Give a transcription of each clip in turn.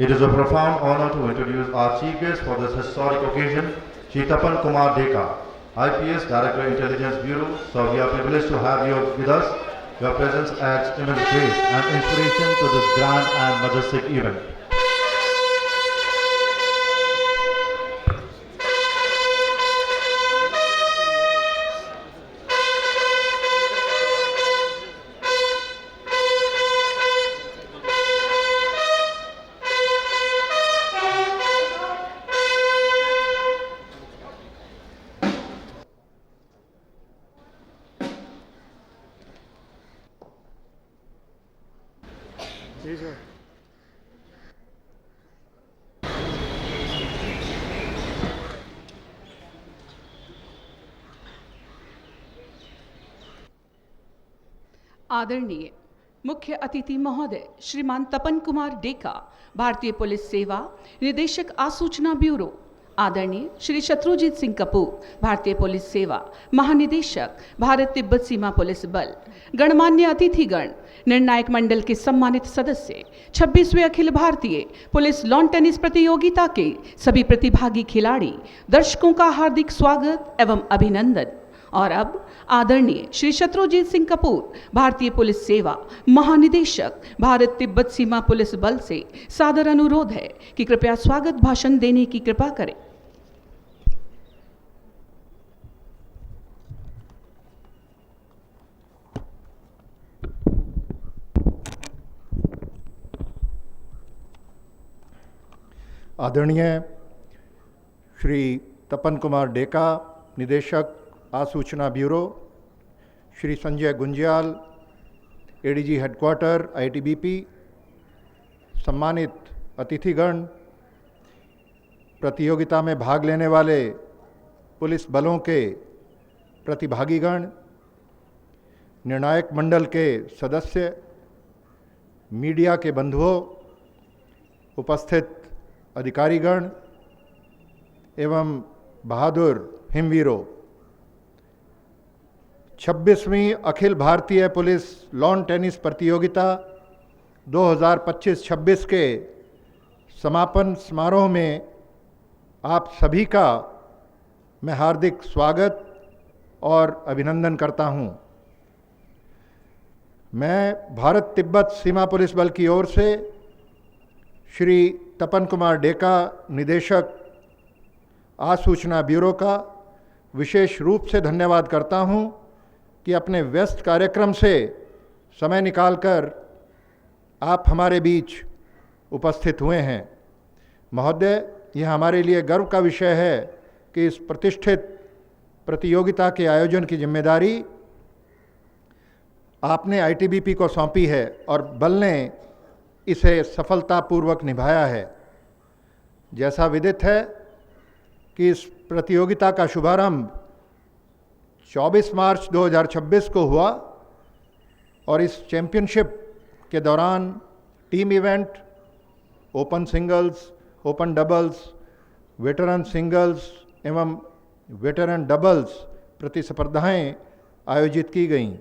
It is a profound honor to introduce our chief guest for this historic occasion, Shri Tapan Kumar Deka, IPS Director Intelligence Bureau. So we are privileged to have you with us. Your presence adds immense grace and inspiration to this grand and majestic event. जी sir. आदरणीय मुख्य अतिथि महोदय श्रीमान तपन कुमार डेका, भारतीय police सेवा निदेशक आसूचना ब्यूरो। आदरणीय श्री शत्रुजीत सिंह कपूर, भारतीय पुलिस सेवा महानिदेशक, भारत तिब्बत सीमा पुलिस बल। गणमान्य अतिथिगण, निर्णायक मंडल के सम्मानित सदस्य, 26वें Akhil Bharatiya police lawn tennis प्रतियोगिता के सभी प्रतिभागी खिलाड़ी, दर्शकों का हार्दिक स्वागत एवं अभिनंदन। और अब आदरणीय श्री शत्रुजीत सिंह कपूर, भारतीय पुलिस सेवा महानिदेशक, भारत तिब्बत सीमा पुलिस बल से सादर अनुरोध है कि कृपया स्वागत भाषण देने की कृपा करें। आदरणीय श्री तपन कुमार डेका, निदेशक आसूचना bureau, Shri Sanjay Gunjiyal, ADG headquarter ITBP, सम्मानित अतिथिगण, प्रतियोगिता में भाग लेने वाले पुलिस बलों के प्रतिभागीगण, निर्णायक मंडल के सदस्य, मीडिया के बंधुओं, उपस्थित अधिकारीगण एवं बहादुर हिमवीरों, 26वीं Akhil Bharatiya police lawn tennis प्रतियोगिता 2025-26 के समापन समारोह में आप सभी का मैं हार्दिक स्वागत और अभिनंदन करता हूं। मैं भारत तिब्बत सीमा पुलिस बल की ओर से श्री तपन कुमार डेका, निदेशक आसूचना ब्यूरो का विशेष रूप से धन्यवाद करता हूं कि अपने व्यस्त कार्यक्रम से समय निकालकर आप हमारे बीच उपस्थित हुए हैं। महोदय, यह हमारे लिए गर्व का विषय है कि इस प्रतिष्ठित प्रतियोगिता के आयोजन की जिम्मेदारी आपने आईटीबीपी को सौंपी है और बल ने इसे सफलतापूर्वक निभाया है। जैसा विदित है कि इस प्रतियोगिता का शुभारंभ 24 मार्च 2026 को हुआ और इस चैंपियनशिप के दौरान team event, open singles, open doubles, veteran singles एवं वेटरन डबल्स प्रतिस्पर्धाएं आयोजित की गईं।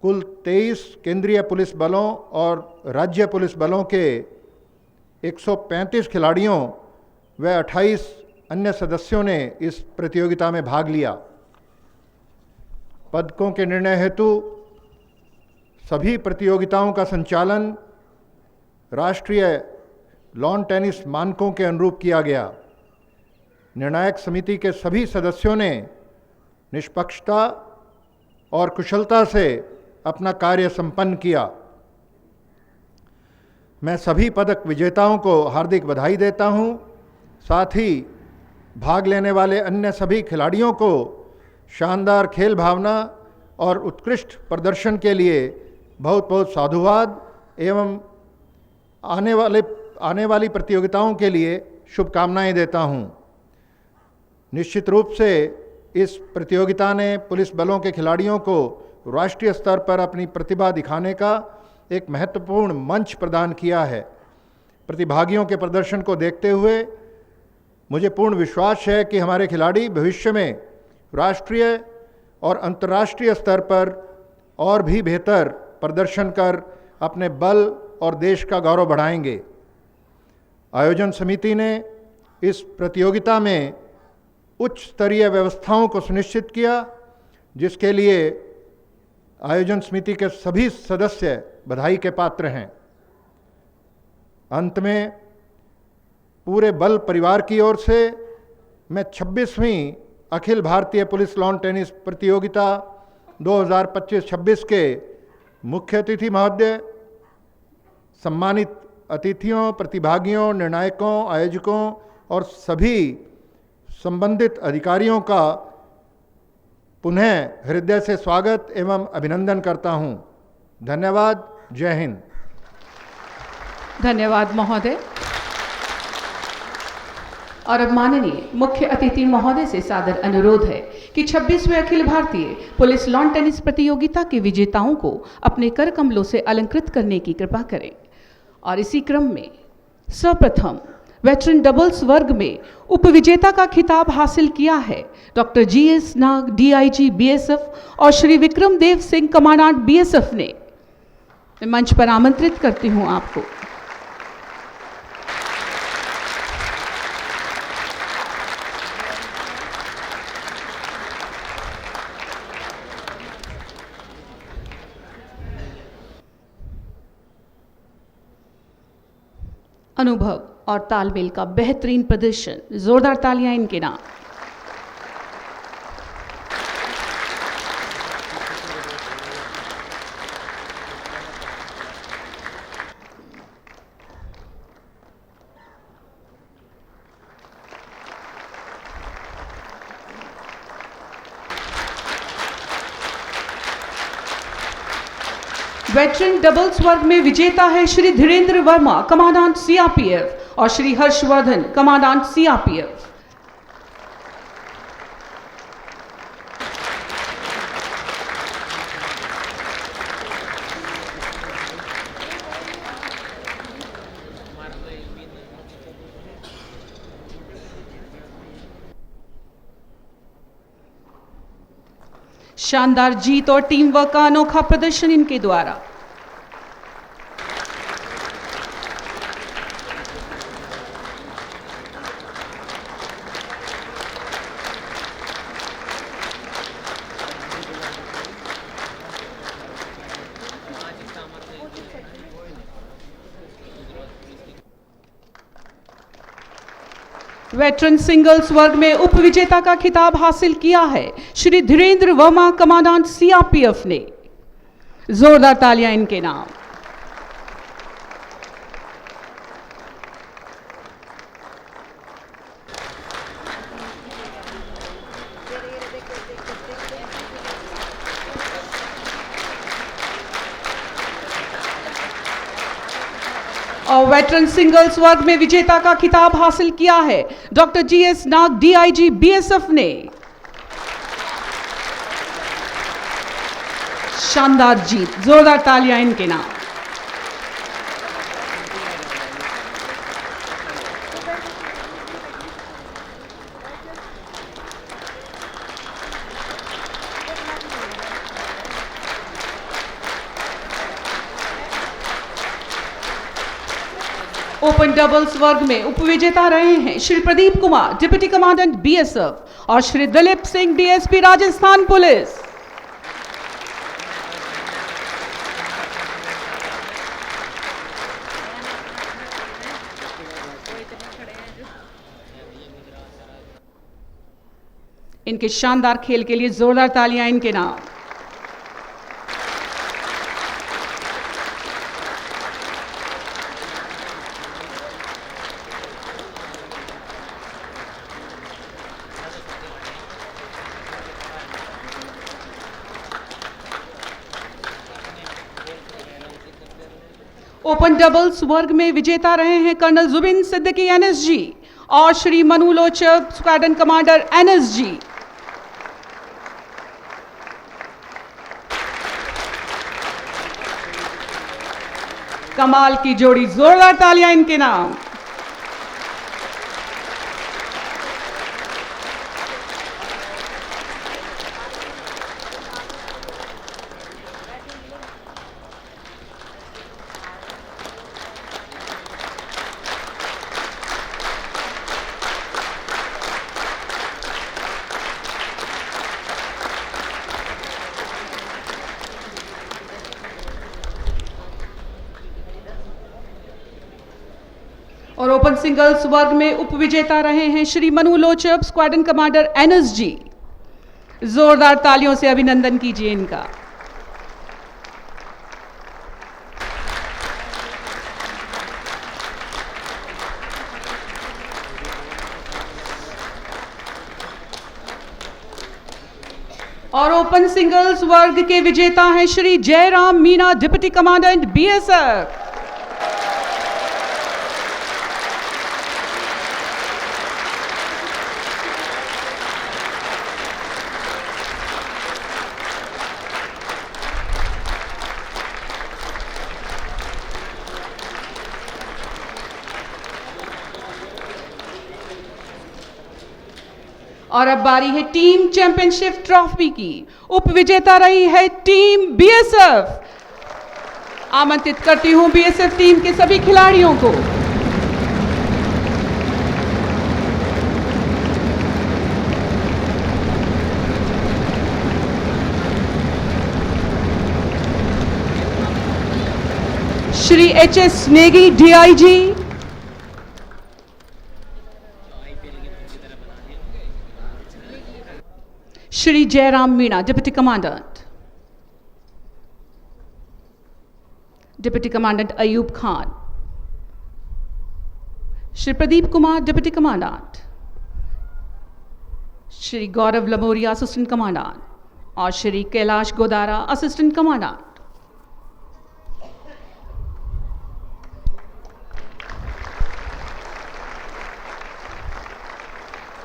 कुल 23 केंद्रीय पुलिस बलों और राज्य पुलिस बलों के 135 खिलाड़ियों व 28 अन्य सदस्यों ने इस प्रतियोगिता में भाग लिया। पदकों के निर्णय हेतु सभी प्रतियोगिताओं का संचालन राष्ट्रीय लॉन टेनिस मानकों के अनुरूप किया गया। निर्णायक समिति के सभी सदस्यों ने निष्पक्षता और कुशलता से अपना कार्य संपन्न किया। मैं सभी पदक विजेताओं को हार्दिक बधाई देता हूं। साथ ही भाग लेने वाले अन्य सभी खिलाड़ियों को शानदार खेल भावना और उत्कृष्ट प्रदर्शन के लिए बहुत बहुत साधुवाद एवं आने वाली प्रतियोगिताओं के लिए शुभकामनाएं देता हूं। निश्चित रूप से इस प्रतियोगिता ने पुलिस बलों के खिलाड़ियों को राष्ट्रीय स्तर पर अपनी प्रतिभा दिखाने का एक महत्वपूर्ण मंच प्रदान किया है। प्रतिभागियों के प्रदर्शन को देखते हुए मुझे पूर्ण विश्वास है कि हमारे खिलाड़ी भविष्य में राष्ट्रीय और अंतर्राष्ट्रीय स्तर पर और भी बेहतर प्रदर्शन कर अपने बल और देश का गौरव बढ़ाएंगे। आयोजन समिति ने इस प्रतियोगिता में उच्च स्तरीय व्यवस्थाओं को सुनिश्चित किया, जिसके लिए आयोजन समिति के सभी सदस्य बधाई के पात्र हैं। अंत में पूरे बल परिवार की ओर से मैं 26वीं Akhil Bharatiya police lawn tennis प्रतियोगिता 2025-26 के मुख्य अतिथि महोदय, सम्मानित अतिथियों, प्रतिभागियों, निर्णायकों, आयोजकों और सभी संबंधित अधिकारियों का पुनः हृदय से स्वागत एवं अभिनंदन करता हूं। धन्यवाद। जय हिंद। धन्यवाद महोदय। और अब माननीय मुख्य अतिथि महोदय से सादर अनुरोध है कि 26वें Akhil Bharatiya police lawn tennis प्रतियोगिता के विजेताओं को अपने कर कमलों से अलंकृत करने की कृपा करें। और इसी क्रम में सर्वप्रथम वेटरन डबल्स वर्ग में उपविजेता का खिताब हासिल किया है डॉक्टर GS नाग DIG BSF और श्री विक्रम देव सिंह कमांडेंट BSF ने। मैं मंच पर आमंत्रित करती हूं आपको। अनुभव और तालमेल का बेहतरीन प्रदर्शन, जोरदार तालियां इनके नाम। वेटरन डबल्स वर्ग में विजेता है श्री धीरेन्द्र वर्मा कमांडेंट CRPF और श्री हर्षवर्धन कमांडेंट CRPF। शानदार जीत और टीम वर्क का अनोखा प्रदर्शन इनके द्वारा। वेटरन सिंगल्स वर्ग में उपविजेता का खिताब हासिल किया है श्री धीरेन्द्र वर्मा कमांडेंट CRPF ने। जोरदार तालियां इनके नाम। और वेटरन सिंगल्स वर्ग में विजेता का खिताब हासिल किया है डॉक्टर GS नाग DIG BSF ने। शानदार जीत, जोरदार तालियां इनके नाम। ओपन डबल्स वर्ग में उपविजेता रहे हैं Shri Pradeep Kumar deputy commandant BSF और श्री दिलीप सिंह DSP राजस्थान पुलिस। इनके शानदार खेल के लिए जोरदार तालियां इनके नाम। ओपन डबल्स वर्ग में विजेता रहे हैं कर्नल जुबिन सिद्दीकी NSG और Shri Manu Lochak squadron commander NSG। कमाल की जोड़ी, जोरदार तालियां इनके नाम। सिंगल्स वर्ग में उपविजेता रहे हैं Shri Manu Lochab, squadron commander NSG। जोरदार तालियों से अभिनंदन कीजिए इनका। और ओपन सिंगल्स वर्ग के विजेता हैं Shri Jairam Meena, deputy commandant BSF। और अब बारी है टीम चैंपियनशिप ट्रॉफी की। उप विजेता रही है टीम BSF। आमंत्रित करती हूं BSF टीम के सभी खिलाड़ियों को। Shri HS Negi DIG, Shri Jairam Meena, deputy commandant, deputy commandant Ayub Khan, Shri Pradeep Kumar, deputy commandant, Shri Gaurav Lamoria, assistant commandant, और श्री कैलाश गोदारा, असिस्टेंट कमांडेंट।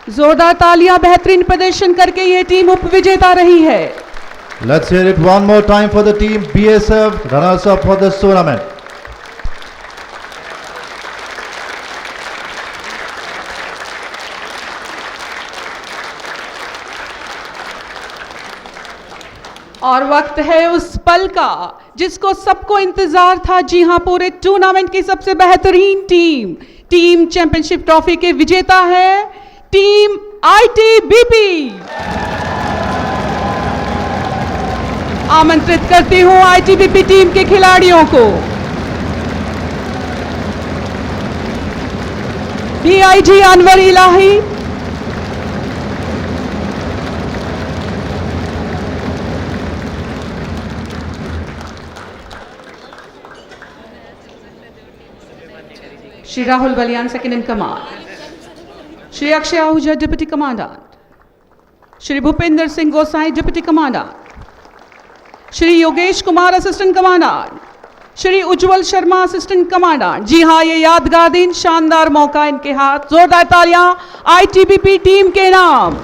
जोरदार तालियां, बेहतरीन प्रदर्शन करके यह टीम उपविजेता रही है। Let's hear it one more time for the team BSF, runners up for this tournament. और वक्त है उस पल का जिसको सबको इंतजार था। जी हां, पूरे टूर्नामेंट की सबसे बेहतरीन टीम चैंपियनशिप ट्रॉफी के विजेता है टीम ITBP। आमंत्रित करती हूं ITBP टीम के खिलाड़ियों को। DIG Anwar Ilahi, Shri Rahul Baliyan, second in command, Shri Akshay Ahuja, deputy commandant, Shri Bhupendra Singh Gosai, deputy commandant, Shri Yogesh Kumar, assistant commandant, Shri Ujjwal Sharma, assistant commandant. जी हां, ये यादगार दिन, शानदार मौका इनके हाथ। जोरदार तालियां ITBP टीम के नाम।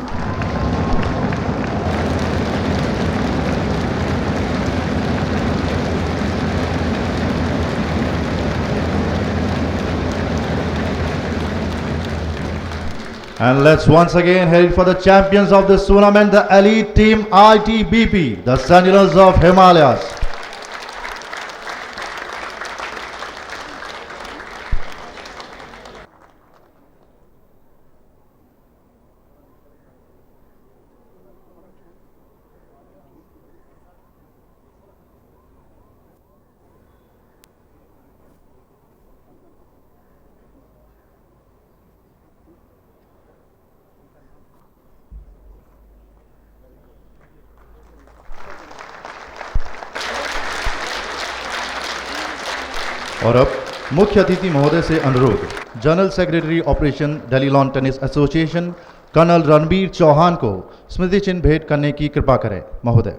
And let's once again hear it for the champions of this tournament, the elite team ITBP, the Sentinels of Himalayas. और अब मुख्य अतिथि महोदय से अनुरोध, general secretary operation Delhi lawn tennis association colonel Ranbir Chauhan को स्मृति चिन्ह भेंट करने की कृपा करें। महोदय।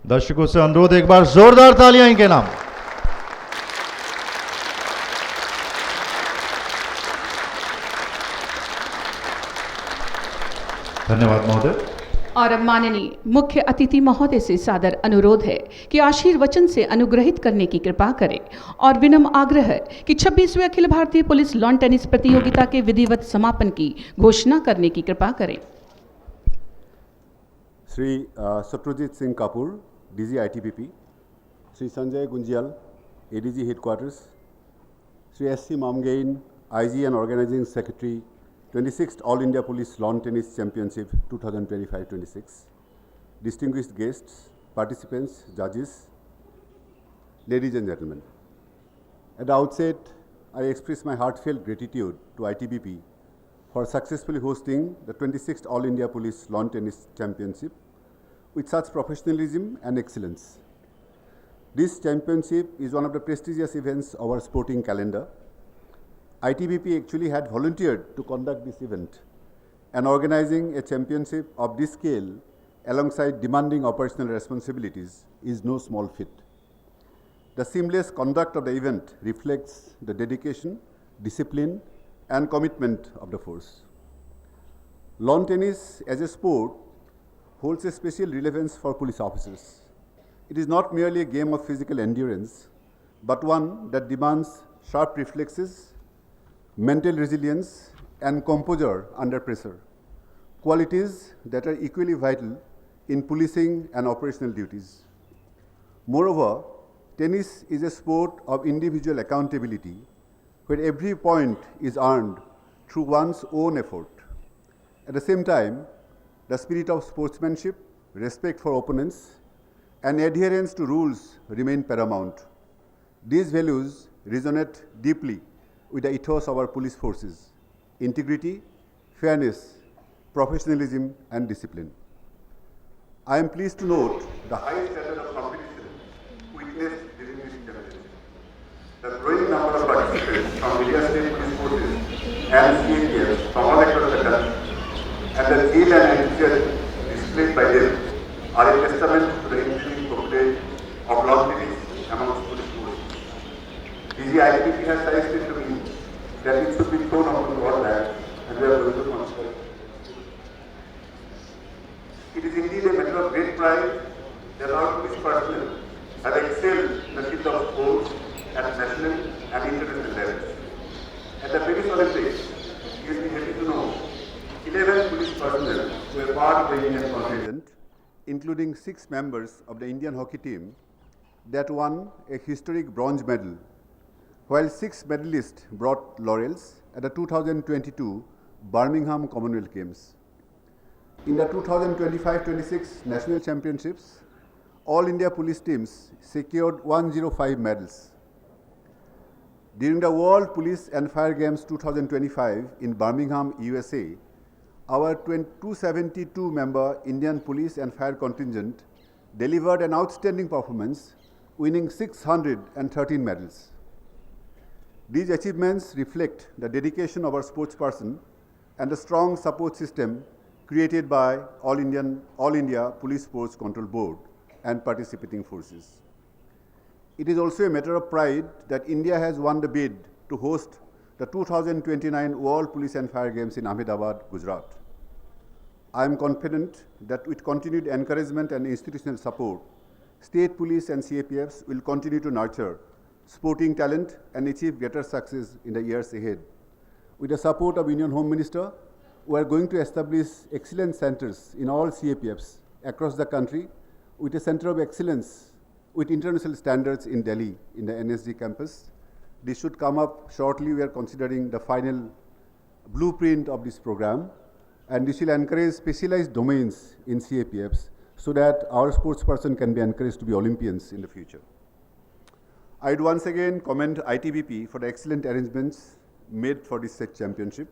दर्शकों से अनुरोध, एक बार जोरदार तालियां इनके नाम। धन्यवाद महोदय। और अब माननीय मुख्य अतिथि महोदय से सादर अनुरोध है कि आशीर्वचन से अनुग्रहित करने की कृपा करें और विनम्र आग्रह है कि 26वें Akhil Bharatiya police lawn tennis प्रतियोगिता के विधिवत समापन की घोषणा करने की कृपा करें। Shri Shatrujeet Singh Kapoor, DG ITBP, Shri Sanjay Gunjyal, ADG Headquarters, Shri SC Mamgain, IG and Organizing Secretary, 26th All India Police Lawn Tennis Championship 2025-26, distinguished guests, participants, judges, ladies and gentlemen. At the outset, I express my heartfelt gratitude to ITBP for successfully hosting the 26th All India Police Lawn Tennis Championship with such professionalism and excellence. This championship is one of the prestigious events of our sporting calendar. ITBP actually had volunteered to conduct this event, and organizing a championship of this scale alongside demanding operational responsibilities is no small feat. The seamless conduct of the event reflects the dedication, discipline, and commitment of the force. Lawn tennis as a sport holds a special relevance for police officers. It is not merely a game of physical endurance, but one that demands sharp reflexes, mental resilience, and composure under pressure, qualities that are equally vital in policing and operational duties. Moreover, tennis is a sport of individual accountability, where every point is earned through one's own effort. At the same time, the spirit of sportsmanship, respect for opponents, and adherence to rules remain paramount. These values resonate deeply with the ethos of our police forces: integrity, fairness, professionalism, and discipline. I am pleased to note the high standard of competition witnessed during this championship. The growing number of participants from various state police forces and CAPFs from all across the country, and the zeal and enthusiasm displayed by them are a testament to the increasing popularity of lawn tennis amongst police forces. DG ITBP has suggested to me that it should be thrown out to all that, and we are going to consider it. It is indeed a matter of great pride that our police personnel have excelled in the field of sports at national and international levels. At the Paris Olympics, you will be happy to know 11 police personnel were part of the Indian contingent, including 6 members of the Indian hockey team that won a historic bronze medal, while 6 medalists brought laurels at the 2022 Birmingham Commonwealth Games. In the 2025-26 National Championships, all India police teams secured 105 medals. During the World Police and Fire Games 2025 in Birmingham, USA, our 272-member Indian Police and Fire contingent delivered an outstanding performance, winning 613 medals. These achievements reflect the dedication of our sportsperson and the strong support system created by All India Police Sports Control Board and participating forces. It is also a matter of pride that India has won the bid to host the 2029 World Police and Fire Games in Ahmedabad, Gujarat. I am confident that with continued encouragement and institutional support, state police and CAPFs will continue to nurture sporting talent and achieve greater success in the years ahead. With the support of Union Home Minister, we are going to establish excellence centers in all CAPFs across the country, with a center of excellence with international standards in Delhi in the NSG campus. This should come up shortly. We are considering the final blueprint of this program, and this will encourage specialized domains in CAPFs so that our sportsperson can be encouraged to be Olympians in the future. I would once again commend ITBP for the excellent arrangements made for this set championship.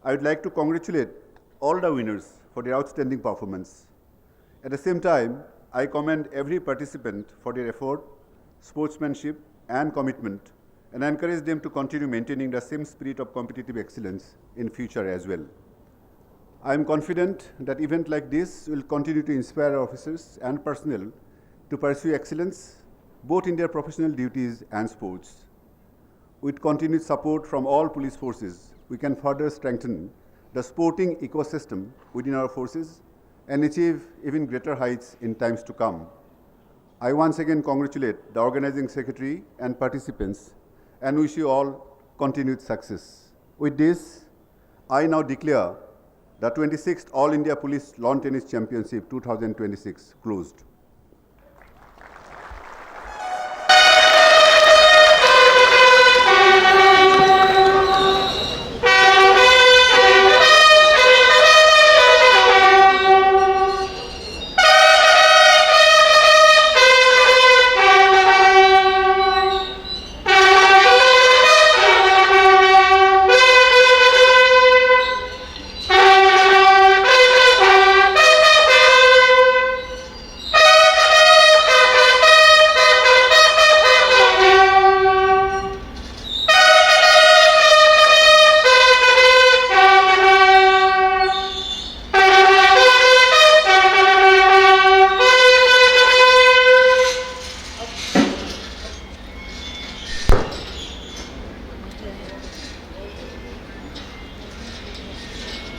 I would like to congratulate all the winners for their outstanding performance. At the same time, I commend every participant for their effort, sportsmanship, and commitment, and I encourage them to continue maintaining the same spirit of competitive excellence in future as well. I am confident that events like this will continue to inspire our officers and personnel to pursue excellence both in their professional duties and sports. With continued support from all police forces, we can further strengthen the sporting ecosystem within our forces and achieve even greater heights in times to come. I once again congratulate the organizing secretary and participants and wish you all continued success. With this, I now declare the 26th All India Police Lawn Tennis Championship 2026 closed.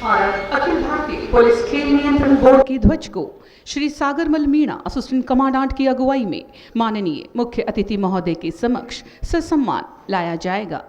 और Akhil Bharatiya police खेल नियंत्रण board की ध्वज को Shri Sagarmal Meena assistant commandant की अगुवाई में माननीय मुख्य अतिथि महोदय के समक्ष ससम्मान लाया जाएगा।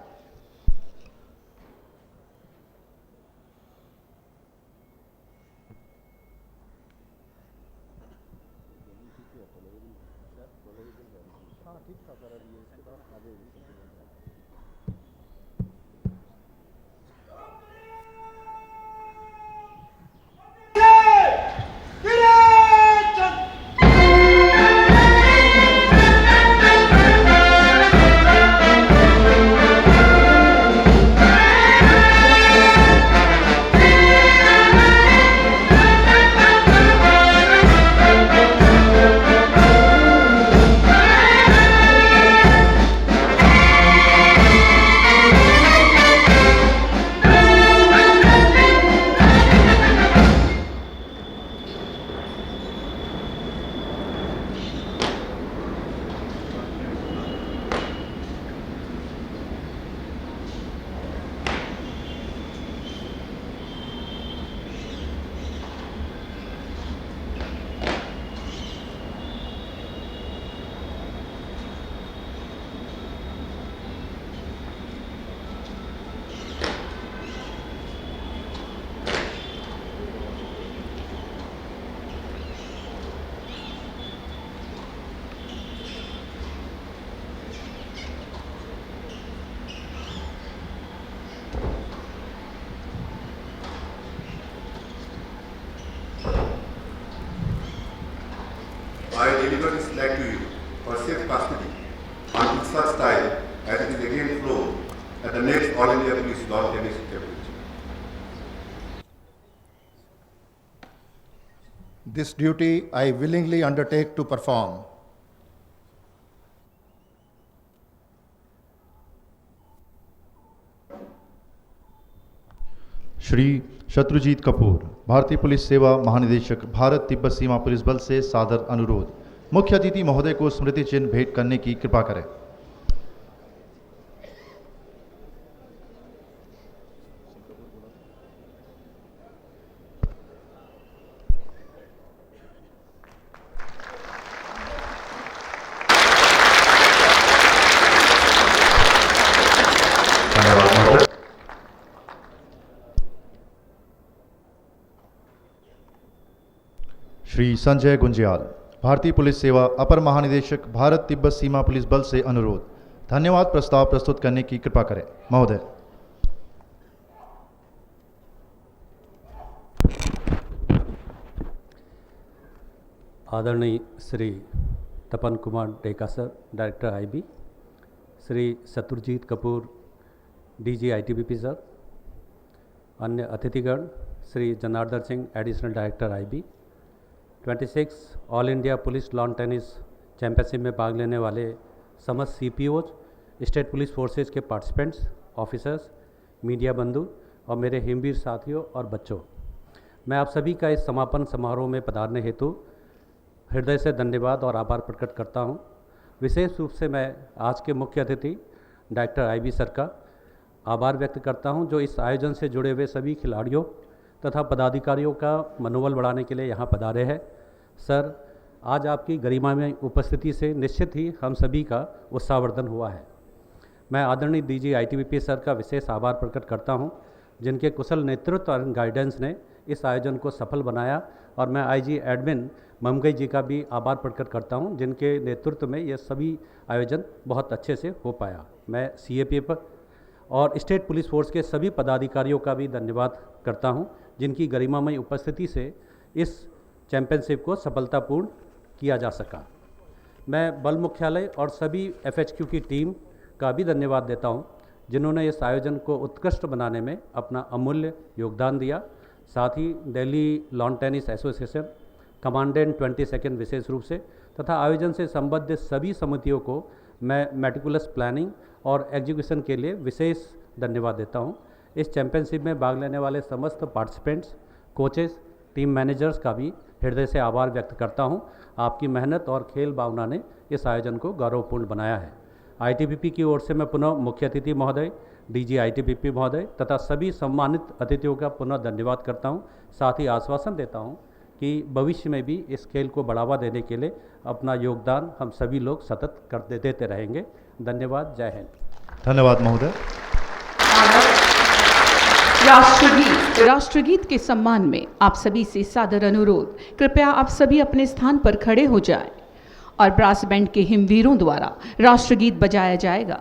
I deliver this flag to you for safe custody until such time as it is again flown at the next All India Police Lawn Tennis Championship. This duty I willingly undertake to perform. Shri Shatrujeet Kapoor, भारतीय police सेवा महानिदेशक, भारत तिब्बत सीमा police बल से सादर अनुरोध। मुख्य अतिथि महोदय को स्मृति चिन्ह भेंट करने की कृपा करें। श्री संजय गुंजियाल, भारतीय पुलिस सेवा अपर महानिदेशक, भारत तिब्बत सीमा पुलिस बल से अनुरोध। धन्यवाद। प्रस्ताव प्रस्तुत करने की कृपा करें महोदय। आदरणीय Shri Tapan Kumar Deka sir, director IB, Shri Shatrujeet Kapoor, DG ITBP sir, अन्य अतिथिगण, Shri Janardan Singh, additional director IB, 26 all India police lawn tennis championship में भाग लेने वाले समस्त सीपीओज, स्टेट पुलिस फोर्सेज के पार्टिसिपेंट्स, ऑफिसर्स, मीडिया बंधु और मेरे हिमवीर साथियों और बच्चों, मैं आप सभी का इस समापन समारोह में पधारने हेतु हृदय से धन्यवाद और आभार प्रकट करता हूं। विशेष रूप से मैं आज के मुख्य अतिथि डायरेक्टर आईबी सर का आभार व्यक्त करता हूं, जो इस आयोजन से जुड़े हुए सभी खिलाड़ियों, तथा पदाधिकारियों का मनोबल बढ़ाने के लिए यहाँ पधारे हैं। सर, आज आपकी गरिमा में उपस्थिति से निश्चित ही हम सभी का उत्साहवर्धन हुआ है। मैं आदरणीय डीजी आईटीबीपी सर का विशेष आभार प्रकट करता हूँ, जिनके कुशल नेतृत्व और गाइडेंस ने इस आयोजन को सफल बनाया, और मैं आईजी एडमिन ममगई जी का भी आभार प्रकट करता हूं, जिनके नेतृत्व में ये सभी आयोजन बहुत अच्छे से हो पाया। मैं सीएपीएफ और स्टेट पुलिस फोर्स के सभी पदाधिकारियों का भी धन्यवाद करता हूं, जिनकी गरिमामय उपस्थिति से इस चैंपियनशिप को सफलतापूर्ण किया जा सका। मैं बल मुख्यालय और सभी एफएचक्यू की टीम का भी धन्यवाद देता हूं, जिन्होंने इस आयोजन को उत्कृष्ट बनाने में अपना अमूल्य योगदान दिया। साथ ही Delhi lawn tennis association, commandant 22 विशेष रूप से, तथा आयोजन से संबंधित सभी समितियों को मैं मेटिकुलस प्लानिंग और एग्जीक्यूशन के लिए विशेष धन्यवाद देता हूं। इस चैंपियनशिप में भाग लेने वाले समस्त पार्टिसिपेंट्स, कोचेस, टीम मैनेजर्स का भी हृदय से आभार व्यक्त करता हूं। आपकी मेहनत और खेल भावना ने इस आयोजन को गौरवपूर्ण बनाया है। आईटीबीपी की ओर से मैं पुनः मुख्य अतिथि महोदय, डीजी आईटीबीपी महोदय तथा सभी सम्मानित अतिथियों का पुनः धन्यवाद करता हूं। साथ ही आश्वासन देता हूं कि भविष्य में भी इस खेल को बढ़ावा देने के लिए अपना योगदान हम सभी लोग सतत करते देते रहेंगे। धन्यवाद। जय हिंद। धन्यवाद महोदय। राष्ट्रगीत के सम्मान में आप सभी से सादर अनुरोध, कृपया आप सभी अपने स्थान पर खड़े हो जाएं और ब्रास बैंड के हिमवीरों द्वारा राष्ट्रगीत बजाया जाएगा।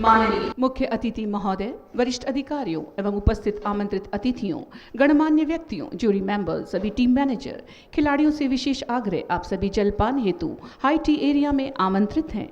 माननीय मुख्य अतिथि महोदय, वरिष्ठ अधिकारियों एवं उपस्थित आमंत्रित अतिथियों, गणमान्य व्यक्तियों, जूरी मेंबर, सभी टीम मैनेजर, खिलाड़ियों से विशेष आग्रह, आप सभी जलपान हेतु हाई टी एरिया में आमंत्रित हैं।